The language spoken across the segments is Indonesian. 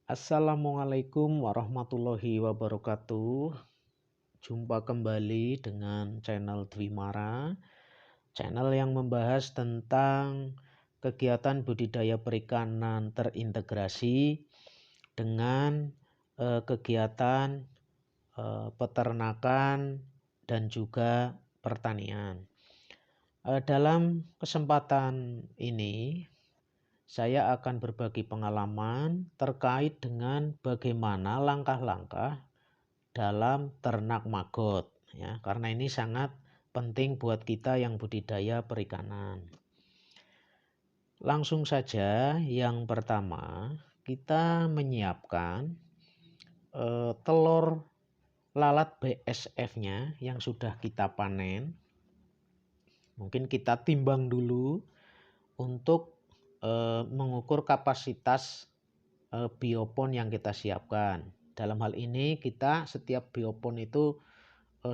Assalamualaikum warahmatullahi wabarakatuh. Jumpa kembali dengan channel Dwimara, channel yang membahas tentang kegiatan budidaya perikanan terintegrasi dengan kegiatan peternakan dan juga pertanian. Dalam kesempatan ini saya akan berbagi pengalaman terkait dengan bagaimana langkah-langkah dalam ternak maggot ya, karena ini sangat penting buat kita yang budidaya perikanan. Langsung saja, yang pertama kita menyiapkan telur lalat BSF-nya yang sudah kita panen. Mungkin kita timbang dulu untuk mengukur kapasitas biopon yang kita siapkan. Dalam hal ini kita setiap biopon itu 10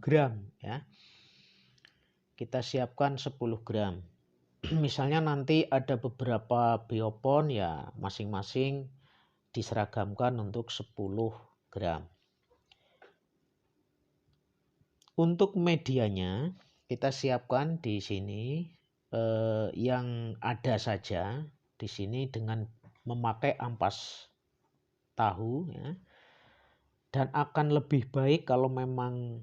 gram ya. Kita siapkan 10 gram. Misalnya nanti ada beberapa biopon ya, masing-masing diseragamkan untuk 10 gram. Untuk medianya kita siapkan di sini yang ada saja di sini dengan memakai ampas tahu ya. Dan akan lebih baik kalau memang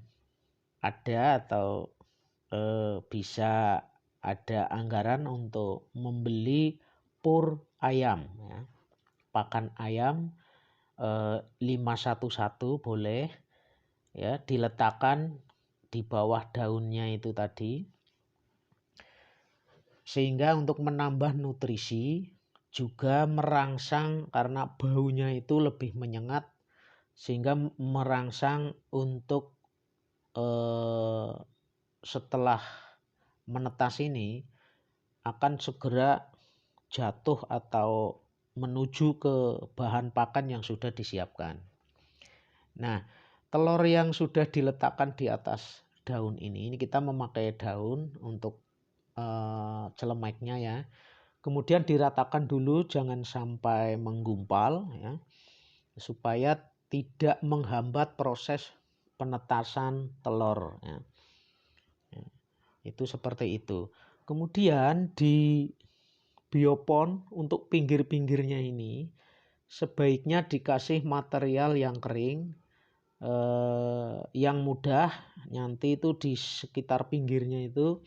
ada atau bisa ada anggaran untuk membeli pur ayam ya. Pakan ayam 511 boleh ya, diletakkan di bawah daunnya itu tadi, sehingga untuk menambah nutrisi juga merangsang karena baunya itu lebih menyengat, sehingga merangsang untuk setelah menetas ini akan segera jatuh atau menuju ke bahan pakan yang sudah disiapkan. Nah, telur yang sudah diletakkan di atas daun ini kita memakai daun untuk celemeknya ya. Kemudian diratakan dulu, jangan sampai menggumpal ya, supaya tidak menghambat proses penetasan telur ya. Itu seperti itu. Kemudian di biopon untuk pinggir-pinggirnya ini sebaiknya dikasih material yang kering, yang mudah. Nanti itu di sekitar pinggirnya itu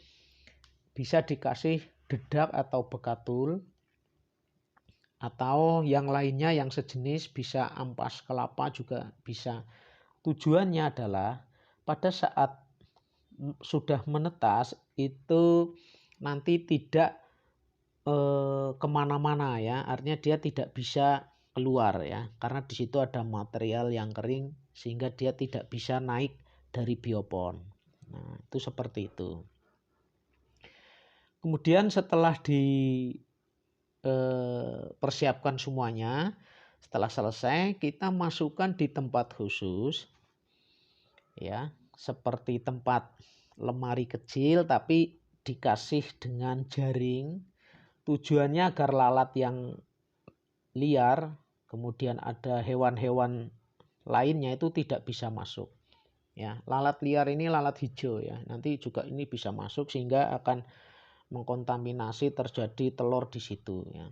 bisa dikasih dedak atau bekatul, atau yang lainnya yang sejenis, bisa ampas kelapa juga bisa. Tujuannya adalah pada saat sudah menetas itu nanti tidak kemana-mana ya, artinya dia tidak bisa keluar ya, karena di situ ada material yang kering sehingga dia tidak bisa naik dari biopon. Nah, itu seperti itu. Kemudian setelah persiapkan semuanya, setelah selesai kita masukkan di tempat khusus ya, seperti tempat lemari kecil tapi dikasih dengan jaring. Tujuannya agar lalat yang liar, kemudian ada hewan-hewan lainnya itu tidak bisa masuk ya. Lalat liar ini lalat hijau ya, nanti juga ini bisa masuk sehingga akan mengkontaminasi, terjadi telur di situ ya.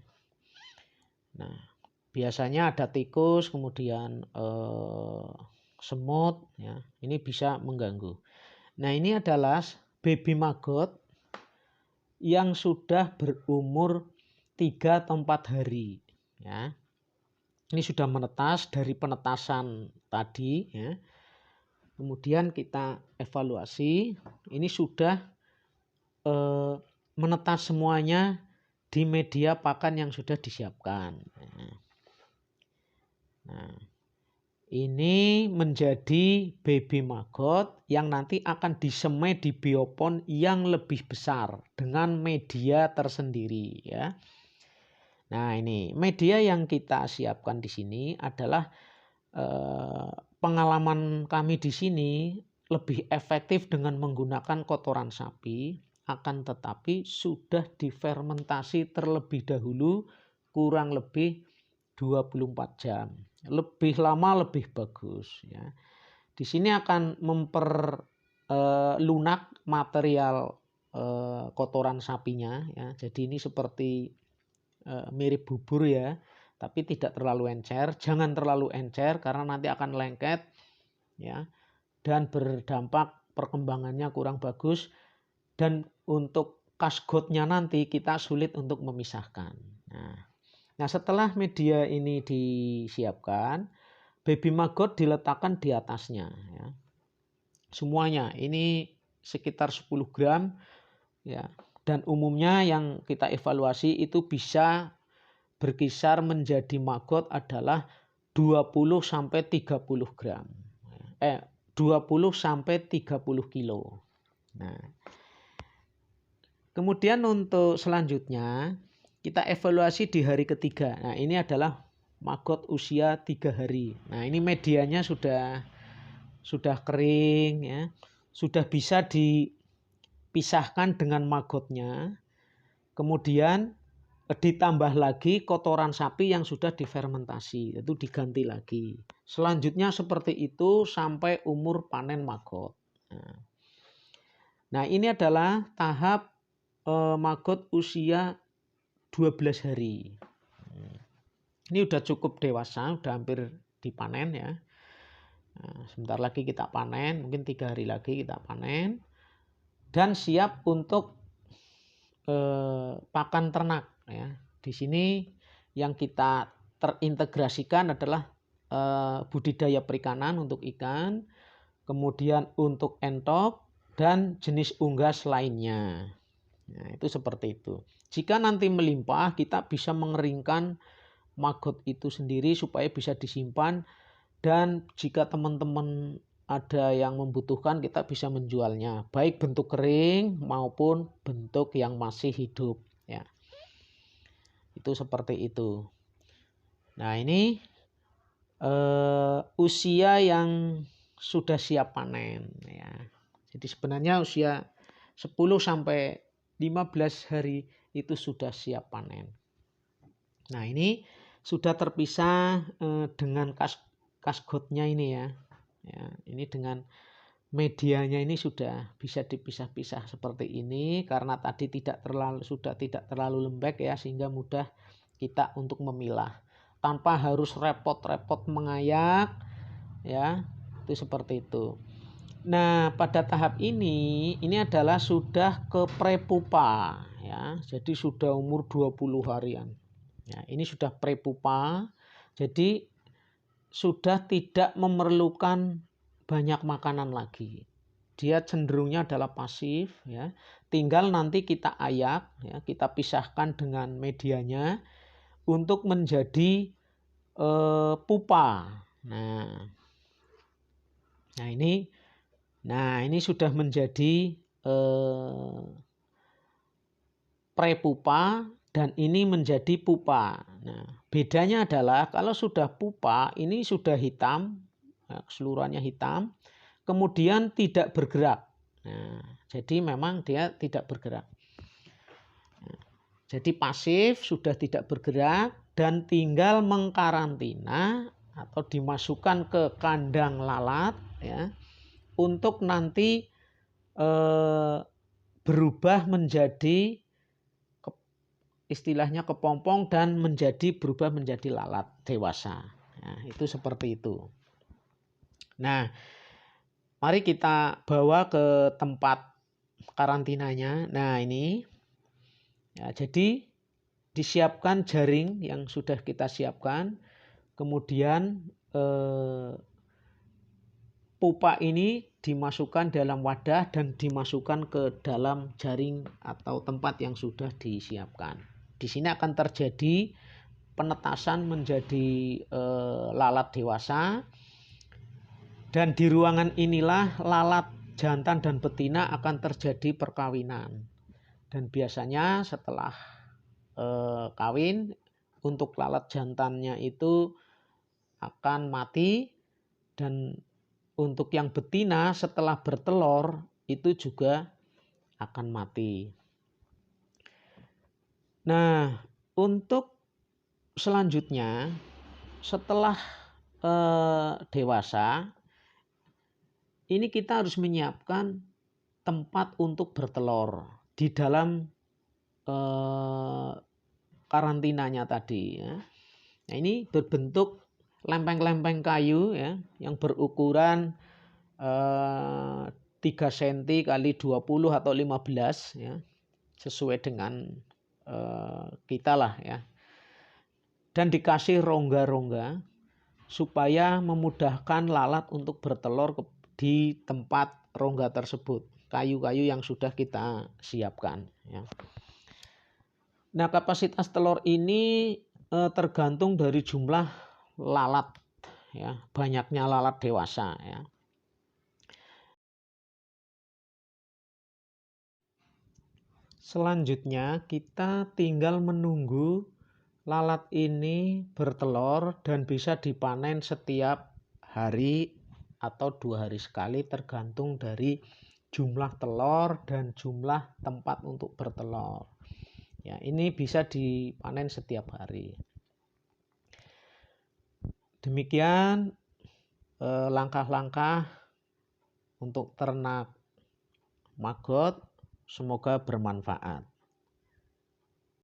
Nah, biasanya ada tikus, kemudian semut ya, ini bisa mengganggu. Nah, ini adalah baby maggot yang sudah berumur 3 atau 4 hari ya. Ini sudah menetas. Dari penetasan tadi ya, kemudian kita evaluasi, ini sudah menetas semuanya di media pakan yang sudah disiapkan. Nah, ini menjadi baby maggot yang nanti akan disemai di biopon yang lebih besar dengan media tersendiri ya. Nah, ini media yang kita siapkan di sini adalah pengalaman kami di sini lebih efektif dengan menggunakan kotoran sapi, akan tetapi sudah difermentasi terlebih dahulu kurang lebih 24 jam. Lebih lama lebih bagus ya. Di sini akan lunak material kotoran sapinya ya. Jadi ini seperti mirip bubur ya, tapi tidak terlalu encer. Jangan terlalu encer karena nanti akan lengket ya, dan berdampak perkembangannya kurang bagus, dan untuk kasgotnya nanti kita sulit untuk memisahkan. Nah setelah media ini disiapkan, baby maggot diletakkan di atasnya ya. Semuanya ini sekitar 10 gram ya. Dan umumnya yang kita evaluasi itu bisa berkisar menjadi maggot adalah 20 sampai 30 gram. 20 sampai 30 kilo. Nah, kemudian untuk selanjutnya kita evaluasi di hari ketiga. Nah, ini adalah maggot usia 3 hari. Nah, ini medianya sudah kering ya. Sudah bisa dipisahkan dengan maggotnya. Kemudian ditambah lagi kotoran sapi yang sudah difermentasi, itu diganti lagi. Selanjutnya seperti itu sampai umur panen maggot. Nah, ini adalah tahap maggot usia 12 hari. Ini udah cukup dewasa, udah hampir dipanen ya. Nah, sebentar lagi kita panen, mungkin 3 hari lagi kita panen. Dan siap untuk pakan ternak ya. Di sini yang kita terintegrasikan adalah budidaya perikanan untuk ikan, kemudian untuk entok dan jenis unggas lainnya. Nah, itu seperti itu. Jika nanti melimpah, kita bisa mengeringkan maggot itu sendiri supaya bisa disimpan, dan jika teman-teman ada yang membutuhkan, kita bisa menjualnya, baik bentuk kering maupun bentuk yang masih hidup ya. Itu seperti itu. Nah, ini usia yang sudah siap panen ya. Jadi sebenarnya usia 10 sampai 15 hari itu sudah siap panen. Nah, ini sudah terpisah dengan kasgotnya ini ya. Ya, ini dengan medianya ini sudah bisa dipisah-pisah seperti ini karena tadi sudah tidak terlalu lembek ya, sehingga mudah kita untuk memilah tanpa harus repot-repot mengayak ya. Itu seperti itu. Nah, pada tahap ini adalah sudah ke prepupa ya. Jadi sudah umur 20 harian. Ya, ini sudah prepupa. Jadi sudah tidak memerlukan banyak makanan lagi. Dia cenderungnya adalah pasif ya. Tinggal nanti kita ayak ya, kita pisahkan dengan medianya untuk menjadi pupa. Nah ini sudah menjadi prepupa dan ini menjadi pupa. Nah, bedanya adalah kalau sudah pupa ini sudah hitam, nah, keseluruhannya hitam, kemudian tidak bergerak. Nah, jadi memang dia tidak bergerak. Nah, jadi pasif, sudah tidak bergerak dan tinggal mengkarantina atau dimasukkan ke kandang lalat ya, untuk nanti berubah menjadi istilahnya kepompong dan berubah menjadi lalat dewasa. Nah, itu seperti itu. Nah, mari kita bawa ke tempat karantinanya. Nah, ini ya, jadi disiapkan jaring yang sudah kita siapkan. Kemudian pupa ini dimasukkan dalam wadah dan dimasukkan ke dalam jaring atau tempat yang sudah disiapkan. Di sini akan terjadi penetasan menjadi lalat dewasa, dan di ruangan inilah lalat jantan dan betina akan terjadi perkawinan. Dan biasanya setelah kawin, untuk lalat jantannya itu akan mati, dan untuk yang betina setelah bertelur itu juga akan mati. Nah, untuk selanjutnya setelah dewasa, ini kita harus menyiapkan tempat untuk bertelur di dalam karantinanya tadi ya. Nah, ini berbentuk lempeng-lempeng kayu ya yang berukuran 3 cm kali 20 atau 15 ya. Sesuai dengan kita lah ya. Dan dikasih rongga-rongga supaya memudahkan lalat untuk bertelur di tempat rongga tersebut. Kayu-kayu yang sudah kita siapkan ya. Nah, kapasitas telur ini tergantung dari jumlah lalat ya, banyaknya lalat dewasa ya. Selanjutnya kita tinggal menunggu lalat ini bertelur dan bisa dipanen setiap hari atau 2 hari sekali tergantung dari jumlah telur dan jumlah tempat untuk bertelur. Ya, ini bisa dipanen setiap hari. Demikian langkah-langkah untuk ternak maggot, semoga bermanfaat.